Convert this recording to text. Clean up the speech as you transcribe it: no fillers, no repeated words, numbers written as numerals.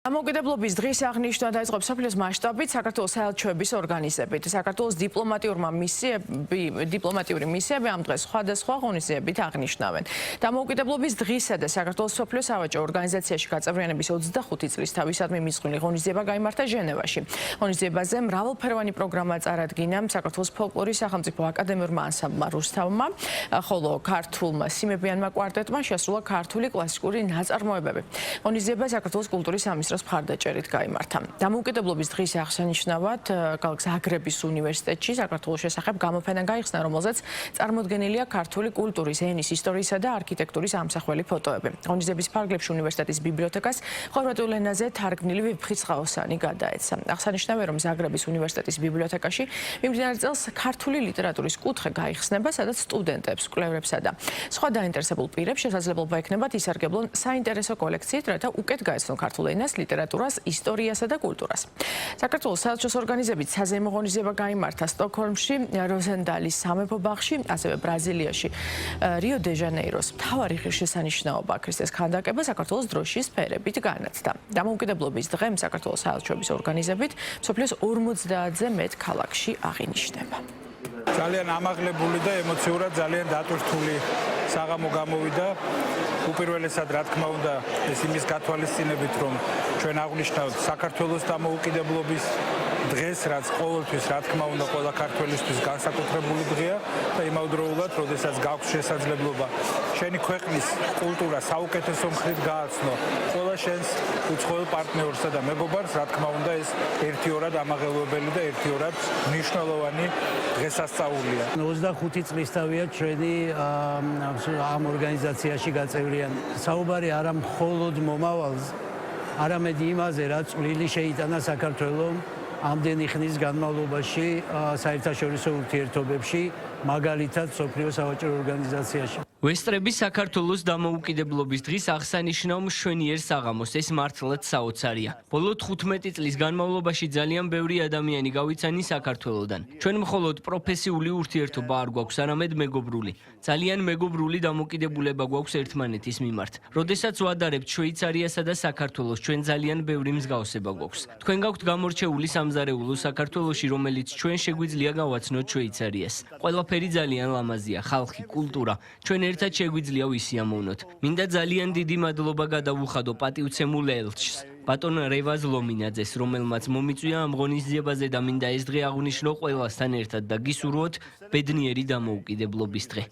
დამოუკიდებლობის დღის აღნიშვნა დაიწყო მსოფლიოს მასშტაბით საქართველოს საელჩოების ორგანიზებით. საქართველოს დიპლომატიური მისიები ამ დღეს სხვადასხვა ღონისძიებით აღნიშნავენ. დამოუკიდებლობის დღისა და საქართველოს მსოფლიო სავაჭრო ორგანიზაციაში გაწევრიანების 25 წლის თავისადმი მისღვინე ღონისძიება გაიმართა ჟენევაში. ღონისძიებაზე მრავალფეროვანი პროგრამა წარადგინა საქართველოს ფოლკლორის სახელმწიფო აკადემიურმა ანსამბლმა რუსთავმა, ხოლო ქართულმა სიმებიანმა კვარტეტმა შესრულა ქართული კლასიკური ნაწარმოებები. ღონისძიება საქართველოს კულტურის სამინისტროს მხარდაჭერით გაიმართა. დამოუკიდებლობის დღის აღსანიშნავად ქალაქ ზაგრების უნივერსიტეტში საქართველოს შესახებ გამოფენა გაიხსნა, რომელზეც წარმოდგენილია ქართული კულტურის, ენის, ისტორიისა და არქიტექტურის ამსახველი ფოტოები. ღონისძიების ფარგლებში უნივერსიტეტის ბიბლიოთეკას ხორვატულ ენაზე თარგმნილი ვეფხისტყაოსანი გადაეცა. აღსანიშნავია, რომ ზაგრების უნივერსიტეტის ბიბლიოთეკაში მიმდინარე წელს ქართული ლიტერატურის კუთხე გაიხსნება, სადაც სტუდენტებს, კვლევრებსა და სხვა დაინტერესებულ პირებს შესაძლებლობა ექნებათ ისარგებლონ საინტერესო კოლექციით, რათა უკეთ გაეცნონ ქართულ ენას, ლიტერატურას, ისტორიასა და კულტურას. საქართველოს საელჩოს ორგანიზებით საზეიმო ღონისძიება გაიმართა სტოკჰოლმში, როზენდალის სამეფო ბაღში, ასევე ბრაზილიაში, რიო-დე-ჟანეიროს მთავარი ღირსშესანიშნაობა ქრისტეს ქანდაკება საქართველოს დროშის ფერებით განათდა. დამოუკიდებლობის დღე საქართველოს საელჩოების ორგანიზებით მსოფლიოს 50-ზე მეტ ქალაქში აღინიშნება. ძალიან ამაღლებული და ემოციურად ძალიან დატვირთული საღამო გამოვიდა. უპირველესად, რა თქმა უნდა, ეს იმის გათვალისწინებით, რომ ჩვენ აღვნიშნავთ საქართველოს დამოუკიდებლობის დღეს, რაც ყოველთვის, რა თქმა უნდა, ყველა ქართველისთვის განსაკუთრებული დღეა და იმავდროულად, როდესაც გაქვს შესაძლებლობა შენი ქვეყნის კულტურა საუკეთესო მხრით გააცნო ყველა შენს უცხოელ პარტნიორსა და მეგობარს, რა თქმა უნდა, ეს ერთიორად ამაღელვებელი და ერთიორად მნიშვნელოვანი დღესასწაულია. 25 წლის თავია ჩვენი ამ ორგანიზაციაში გაწევრიანება. საუბარი არა მხოლოდ მომავალს, არამედ იმაზე, რაც წვლილი შეიტანა საქართველოს ამდენი ხნის განმავლობაში საერთაშორისო ურთიერთობებში, მაგალითად მსოფლიო სავაჭრო ორგანიზაციაში. ვესტრების საქართველოს დამოუკიდებლობის დღის აღსანიშნავ მშვენიერ საღამოს, ეს მართლაც საოცარია. ბოლო 15 წლის განმავლობაში ძალიან ბევრი ადამიანი გავიცანი საქართველოდან. ჩვენ მხოლოდ პროფესიული ურთიერთობა არ გვაქვს, არამედ მეგობრული. ძალიან მეგობრული დამოკიდებულება გვაქვს ერთმანეთის მიმართ. როდესაც ვადარებთ შვეიცარიასა და საქართველოს, ჩვენ ძალიან ბევრი მსგავსება გვაქვს. თქვენ გაქვთ გამორჩეული სამზარეულო საქართველოში, რომელიც ჩვენ შეგვიძლია გავაცნოთ შვეიცარიას. ყველაფერი ძალიან ლამაზია, ხალხი, კულტურა. ჩვენ ერთად შეგვიძლია ვისიამოვნოთ. მინდა ძალიან დიდი მადლობა გადავუხადო პატივცემულ ელჩს, ბატონ რევაზ ლომინაძეს, რომელმაც მომიწვია ამ ღონისძიებაზე და მინდა ეს დღე აღვნიშნო ყველასთან ერთად და გისურვოთ ბედნიერი დამოუკიდებლობის დღე.